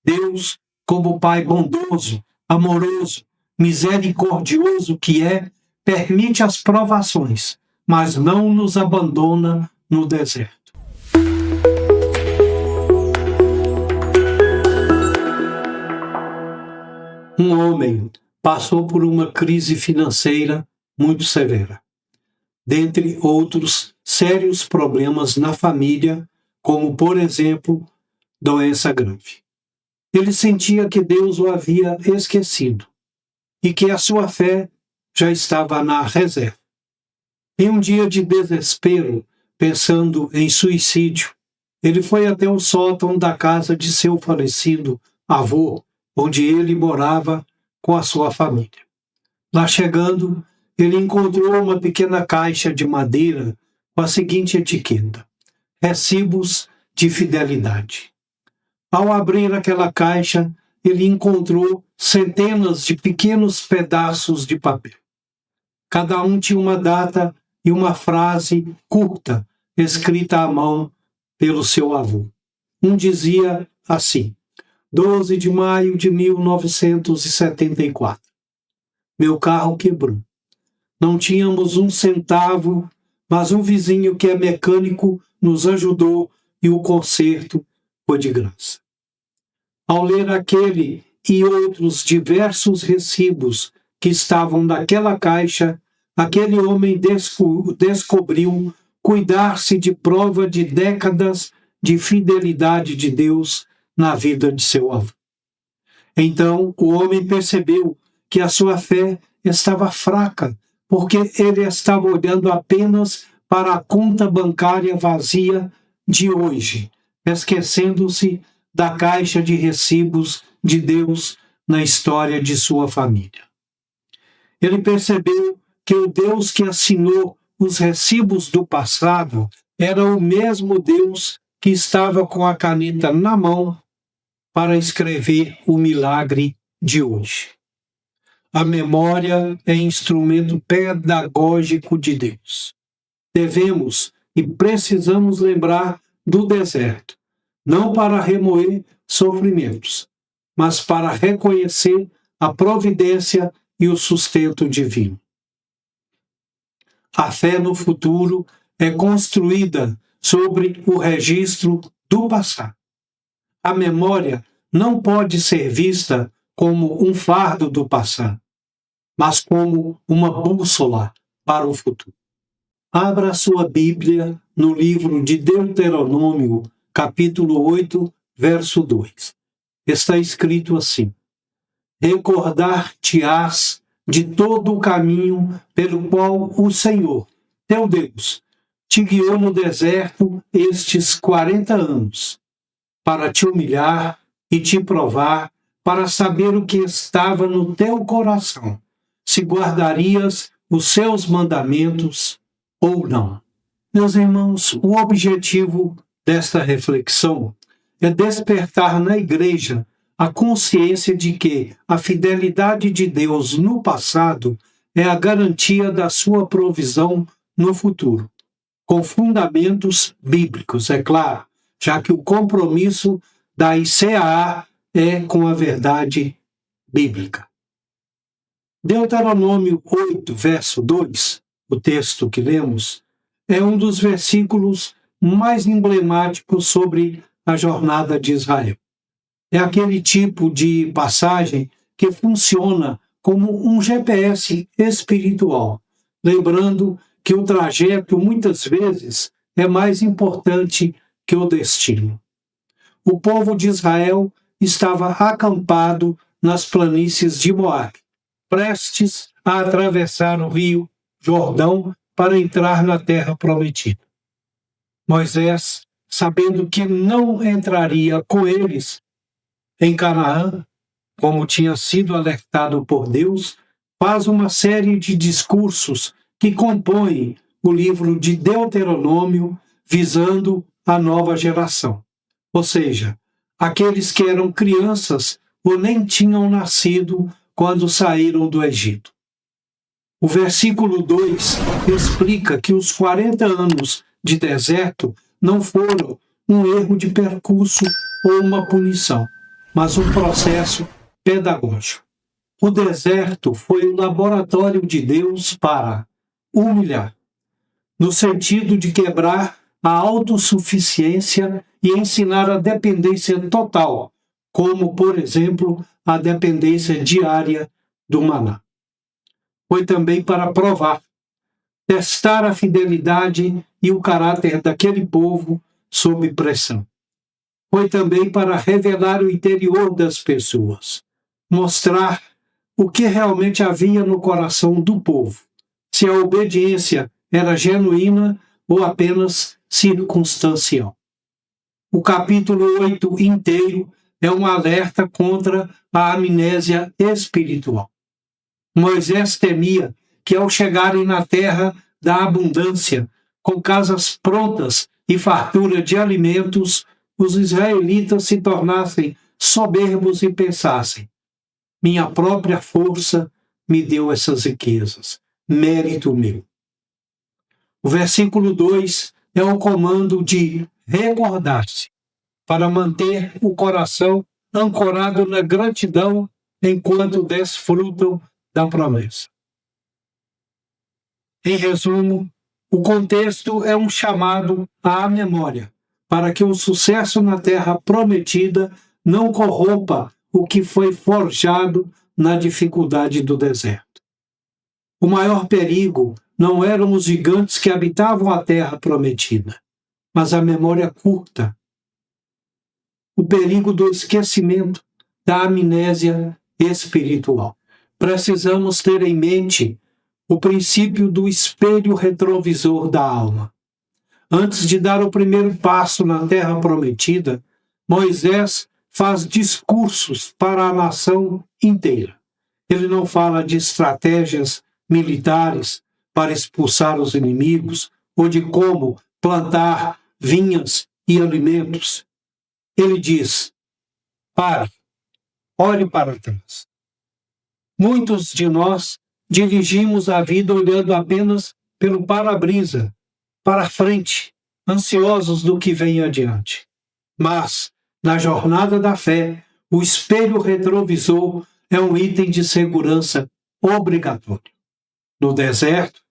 Deus, como Pai bondoso, amoroso, misericordioso que é, permite as provações, mas não nos abandona no deserto. Um homem passou por uma crise financeira muito severa. Dentre outros sérios problemas na família, como, por exemplo, doença grave. Ele sentia que Deus o havia esquecido e que a sua fé já estava na reserva. Em um dia de desespero, pensando em suicídio, ele foi até o sótão da casa de seu falecido avô, onde ele morava com a sua família. Lá chegando, ele encontrou uma pequena caixa de madeira com a seguinte etiqueta: recibos de fidelidade. Ao abrir aquela caixa, ele encontrou centenas de pequenos pedaços de papel. Cada um tinha uma data e uma frase curta, escrita à mão pelo seu avô. Um dizia assim: 12 de maio de 1974. Meu carro quebrou. Não tínhamos um centavo, mas um vizinho que é mecânico nos ajudou e o conserto foi de graça. Ao ler aquele e outros diversos recibos que estavam naquela caixa, aquele homem descobriu cuidar-se de prova de décadas de fidelidade de Deus na vida de seu avô. Então o homem percebeu que a sua fé estava fraca, porque ele estava olhando apenas para a conta bancária vazia de hoje, esquecendo-se da caixa de recibos de Deus na história de sua família. Ele percebeu que o Deus que assinou os recibos do passado era o mesmo Deus que estava com a caneta na mão para escrever o milagre de hoje. A memória é instrumento pedagógico de Deus. Devemos e precisamos lembrar do deserto, não para remoer sofrimentos, mas para reconhecer a providência e o sustento divino. A fé no futuro é construída sobre o registro do passado. A memória não pode ser vista como um fardo do passado, mas como uma bússola para o futuro. Abra sua Bíblia no livro de Deuteronômio, capítulo 8, verso 2. Está escrito assim: recordar-te-ás de todo o caminho pelo qual o Senhor, teu Deus, te guiou no deserto estes 40 anos, para te humilhar e te provar, para saber o que estava no teu coração, se guardarias os seus mandamentos ou não. Meus irmãos, o objetivo desta reflexão é despertar na igreja a consciência de que a fidelidade de Deus no passado é a garantia da sua provisão no futuro, com fundamentos bíblicos, é claro, já que o compromisso da ICAA é com a verdade bíblica. Deuteronômio 8, verso 2, o texto que lemos, é um dos versículos mais emblemáticos sobre a jornada de Israel. É aquele tipo de passagem que funciona como um GPS espiritual, lembrando que o trajeto muitas vezes é mais importante que o destino. O povo de Israel estava acampado nas planícies de Moabe, prestes a atravessar o rio Jordão para entrar na terra prometida. Moisés, sabendo que não entraria com eles em Canaã, como tinha sido alertado por Deus, faz uma série de discursos que compõem o livro de Deuteronômio visando a nova geração. Ou seja, aqueles que eram crianças ou nem tinham nascido quando saíram do Egito. O versículo 2 explica que os 40 anos de deserto não foram um erro de percurso ou uma punição, mas um processo pedagógico. O deserto foi o laboratório de Deus para humilhar, no sentido de quebrar a autossuficiência e ensinar a dependência total, como, por exemplo, a dependência diária do maná. Foi também para provar, testar a fidelidade e o caráter daquele povo sob pressão. Foi também para revelar o interior das pessoas, mostrar o que realmente havia no coração do povo, se a obediência era genuína ou apenas circunstancial. O capítulo 8 inteiro é um alerta contra a amnésia espiritual. Moisés temia que, ao chegarem na terra da abundância, com casas prontas e fartura de alimentos, os israelitas se tornassem soberbos e pensassem: minha própria força me deu essas riquezas, mérito meu. O versículo 2 é um comando de recordar-se, para manter o coração ancorado na gratidão enquanto desfrutam da promessa. Em resumo, o contexto é um chamado à memória, para que o sucesso na terra prometida não corrompa o que foi forjado na dificuldade do deserto. O maior perigo não eram os gigantes que habitavam a terra prometida, mas a memória curta. O perigo do esquecimento, da amnésia espiritual. Precisamos ter em mente o princípio do espelho retrovisor da alma. Antes de dar o primeiro passo na terra prometida, Moisés faz discursos para a nação inteira. Ele não fala de estratégias militares para expulsar os inimigos ou de como plantar vinhas e alimentos. Ele diz: pare, olhe para trás. Muitos de nós dirigimos a vida olhando apenas pelo para-brisa, para frente, ansiosos do que vem adiante. Mas, na jornada da fé, o espelho retrovisor é um item de segurança obrigatório. No deserto,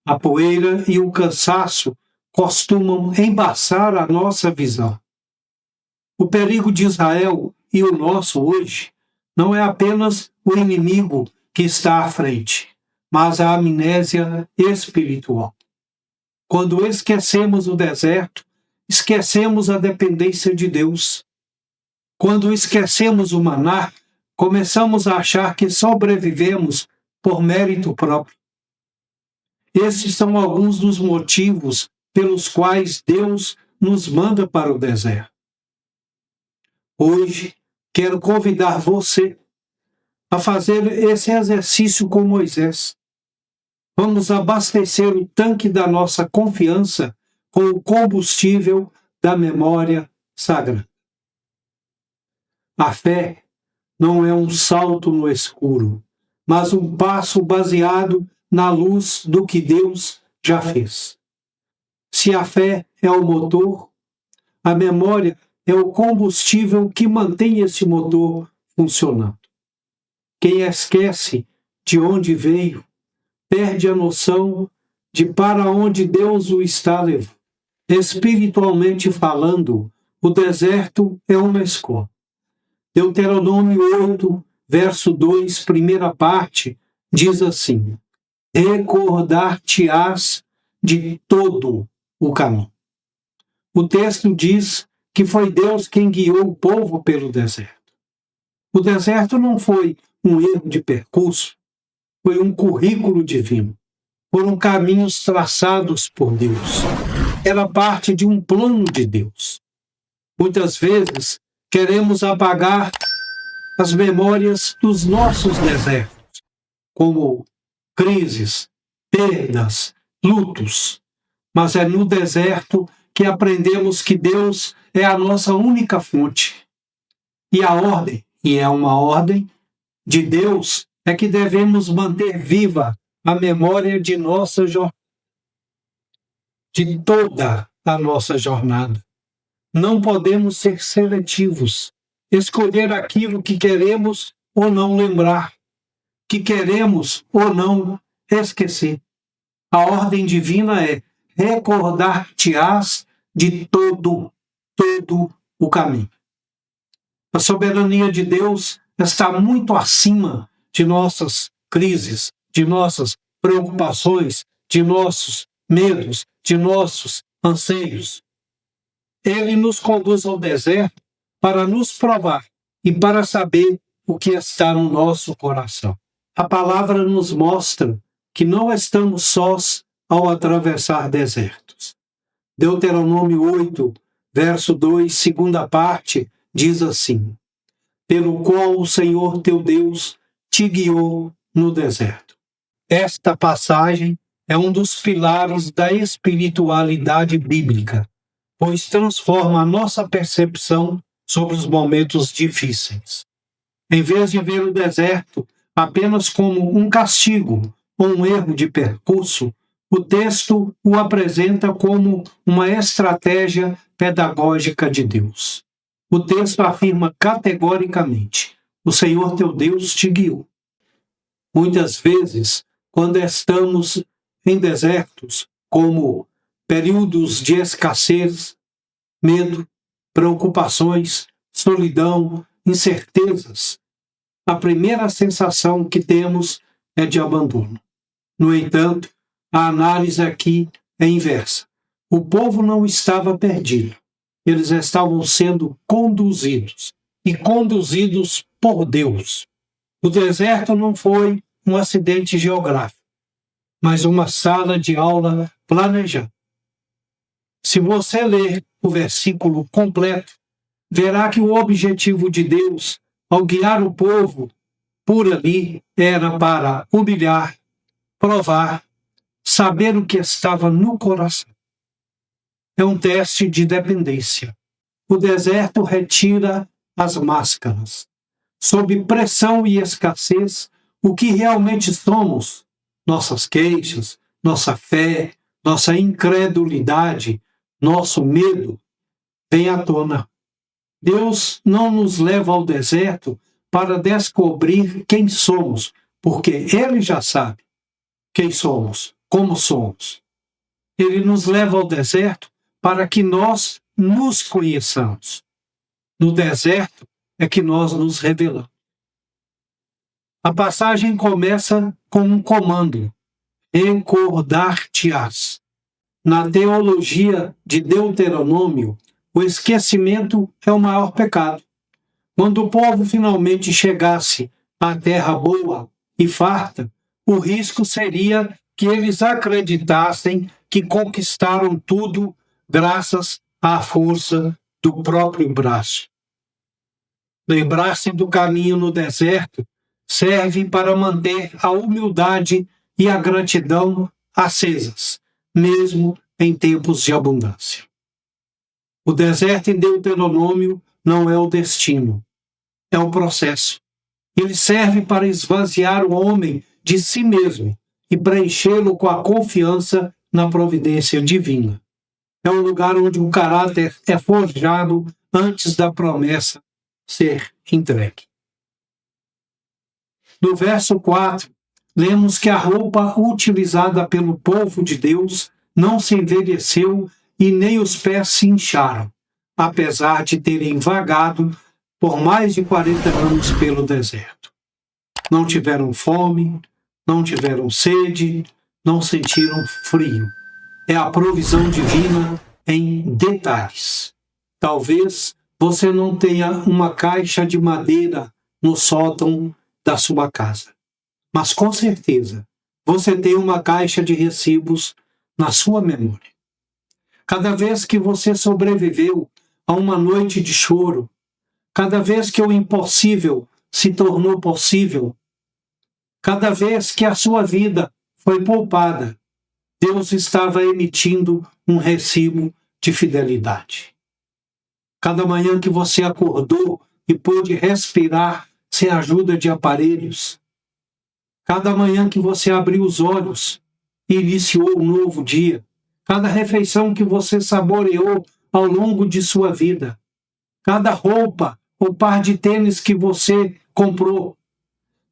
a poeira e o cansaço costumam embaçar a nossa visão. O perigo de Israel e o nosso hoje não é apenas o inimigo que está à frente, mas a amnésia espiritual. Quando esquecemos o deserto, esquecemos a dependência de Deus. Quando esquecemos o maná, começamos a achar que sobrevivemos por mérito próprio. Esses são alguns dos motivos pelos quais Deus nos manda para o deserto. Hoje, quero convidar você a fazer esse exercício com Moisés. Vamos abastecer o tanque da nossa confiança com o combustível da memória sagrada. A fé não é um salto no escuro, mas um passo baseado na luz do que Deus já fez. Se a fé é o motor, a memória é o combustível que mantém esse motor funcionando. Quem esquece de onde veio, perde a noção de para onde Deus o está levando. Espiritualmente falando, o deserto é uma escola. Deuteronômio 8, verso 2, primeira parte, diz assim: recordar-te-ás de todo o caminho. O texto diz que foi Deus quem guiou o povo pelo deserto. O deserto não foi um erro de percurso, foi um currículo divino. Foram caminhos traçados por Deus. Era parte de um plano de Deus. Muitas vezes queremos apagar as memórias dos nossos desertos, como crises, perdas, lutos. Mas é no deserto que aprendemos que Deus é a nossa única fonte. E a ordem, e é uma ordem de Deus, é que devemos manter viva a memória de nossa jornada, de toda a nossa jornada. Não podemos ser seletivos. escolher aquilo que queremos ou não lembrar, que queremos ou não esquecer. A ordem divina é: recordar-te-ás de todo o caminho. A soberania de Deus está muito acima de nossas crises, de nossas preocupações, de nossos medos, de nossos anseios. Ele nos conduz ao deserto para nos provar e para saber o que está no nosso coração. A palavra nos mostra que não estamos sós ao atravessar desertos. Deuteronômio 8, verso 2, segunda parte, diz assim: pelo qual o Senhor teu Deus te guiou no deserto. Esta passagem é um dos pilares da espiritualidade bíblica, pois transforma a nossa percepção sobre os momentos difíceis. Em vez de ver o deserto apenas como um castigo ou um erro de percurso, o texto o apresenta como uma estratégia pedagógica de Deus. O texto afirma categoricamente: o Senhor teu Deus te guiou. Muitas vezes, quando estamos em desertos, como períodos de escassez, medo, preocupações, solidão, incertezas, a primeira sensação que temos é de abandono. No entanto, a análise aqui é inversa. O povo não estava perdido. Eles estavam sendo conduzidos, e conduzidos por Deus. O deserto não foi um acidente geográfico, mas uma sala de aula planejada. Se você ler o versículo completo, verá que o objetivo de Deus, ao guiar o povo por ali, era para humilhar, provar, saber o que estava no coração. É um teste de dependência. O deserto retira as máscaras. Sob pressão e escassez, o que realmente somos, nossas queixas, nossa fé, nossa incredulidade, nosso medo, vem à tona. Deus não nos leva ao deserto para descobrir quem somos, porque Ele já sabe quem somos, como somos. Ele nos leva ao deserto para que nós nos conheçamos. No deserto é que nós nos revelamos. A passagem começa com um comando: recordar-te-ás. Na teologia de Deuteronômio, o esquecimento é o maior pecado. Quando o povo finalmente chegasse à terra boa e farta, o risco seria que eles acreditassem que conquistaram tudo graças à força do próprio braço. Lembrar-se do caminho no deserto serve para manter a humildade e a gratidão acesas, mesmo em tempos de abundância. O deserto em Deuteronômio não é o destino, é o processo. Ele serve para esvaziar o homem de si mesmo e preenchê-lo com a confiança na providência divina. É um lugar onde o caráter é forjado antes da promessa ser entregue. No verso 4, lemos que a roupa utilizada pelo povo de Deus não se envelheceu e nem os pés se incharam, apesar de terem vagado por mais de 40 anos pelo deserto. Não tiveram fome, não tiveram sede, não sentiram frio. É a provisão divina em detalhes. Talvez você não tenha uma caixa de madeira no sótão da sua casa, mas com certeza você tem uma caixa de recibos na sua memória. Cada vez que você sobreviveu a uma noite de choro, cada vez que o impossível se tornou possível, cada vez que a sua vida foi poupada, Deus estava emitindo um recibo de fidelidade. Cada manhã que você acordou e pôde respirar sem a ajuda de aparelhos, cada manhã que você abriu os olhos e iniciou um novo dia, cada refeição que você saboreou ao longo de sua vida, cada roupa o par de tênis que você comprou,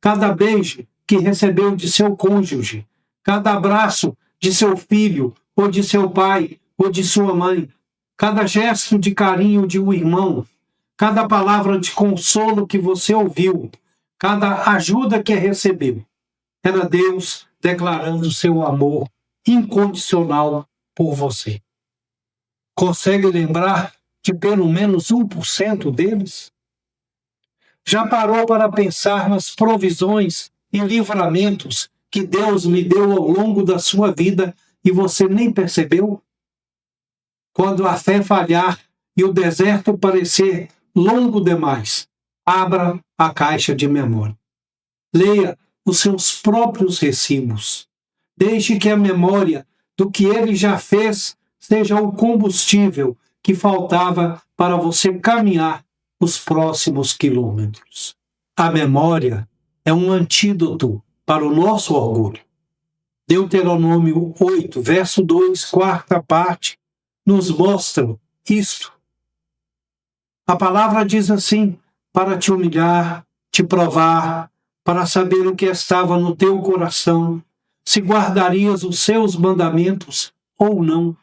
cada beijo que recebeu de seu cônjuge, cada abraço de seu filho, ou de seu pai, ou de sua mãe, cada gesto de carinho de um irmão, cada palavra de consolo que você ouviu, cada ajuda que recebeu, era Deus declarando seu amor incondicional por você. Consegue lembrar de pelo menos 1% deles? Já parou para pensar nas provisões e livramentos que Deus lhe deu ao longo da sua vida e você nem percebeu? Quando a fé falhar e o deserto parecer longo demais, abra a caixa de memória. Leia os seus próprios recibos. Deixe que a memória do que ele já fez seja o combustível que faltava para você caminhar os próximos quilômetros. A memória é um antídoto para o nosso orgulho. Deuteronômio 8, verso 2, quarta parte, nos mostra isto. A palavra diz assim: para te humilhar, te provar, para saber o que estava no teu coração, se guardarias os seus mandamentos ou não.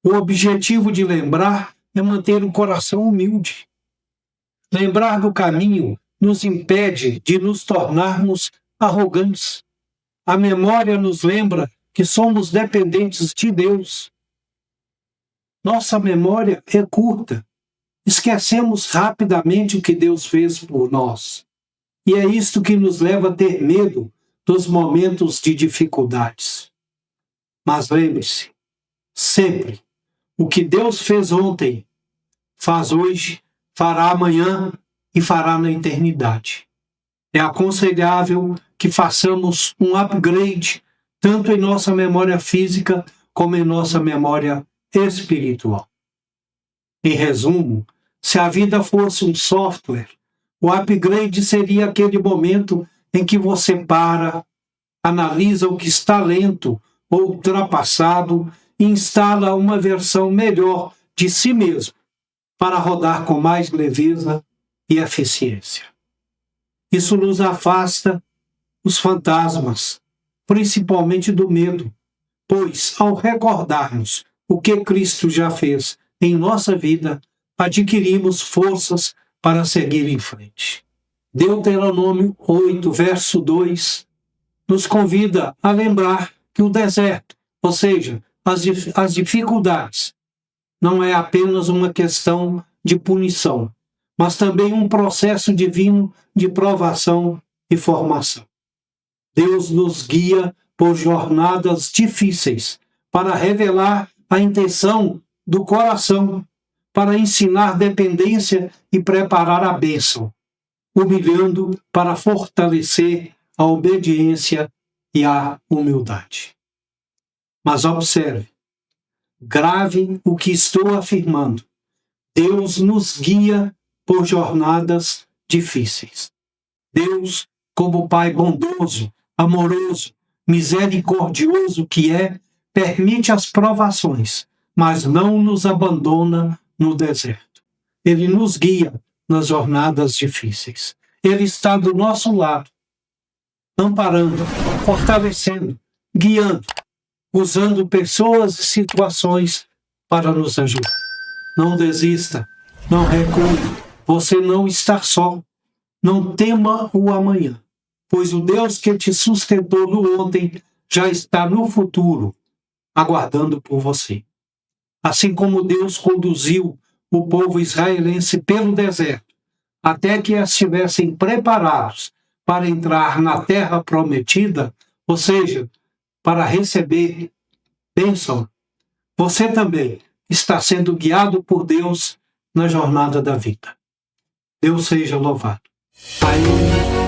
O objetivo de lembrar é manter o coração humilde. Lembrar do caminho nos impede de nos tornarmos arrogantes. A memória nos lembra que somos dependentes de Deus. Nossa memória é curta. Esquecemos rapidamente o que Deus fez por nós. E é isto que nos leva a ter medo dos momentos de dificuldades. Mas lembre-se, sempre, o que Deus fez ontem, faz hoje, fará amanhã e fará na eternidade. É aconselhável que façamos um upgrade tanto em nossa memória física como em nossa memória espiritual. Em resumo, se a vida fosse um software, o upgrade seria aquele momento em que você para, analisa o que está lento ou ultrapassado e instala uma versão melhor de si mesmo para rodar com mais leveza e eficiência. Isso nos afasta os fantasmas, principalmente do medo, pois, ao recordarmos o que Cristo já fez em nossa vida, adquirimos forças para seguir em frente. Deuteronômio 8, verso 2, nos convida a lembrar que o deserto, ou seja, as dificuldades, não é apenas uma questão de punição, mas também um processo divino de provação e formação. Deus nos guia por jornadas difíceis para revelar a intenção do coração, para ensinar dependência e preparar a bênção, humilhando para fortalecer a obediência e a humildade. Mas observe, grave o que estou afirmando. Deus nos guia por jornadas difíceis. Deus, como Pai bondoso, amoroso, misericordioso que é, permite as provações, mas não nos abandona no deserto. Ele nos guia nas jornadas difíceis. Ele está do nosso lado, amparando, fortalecendo, guiando, usando pessoas e situações para nos ajudar. Não desista, não recue, você não está só. Não tema o amanhã, pois o Deus que te sustentou no ontem já está no futuro, aguardando por você. Assim como Deus conduziu o povo israelense pelo deserto, até que estivessem preparados para entrar na terra prometida, ou seja, para receber bênção, você também está sendo guiado por Deus na jornada da vida. Deus seja louvado. A Ele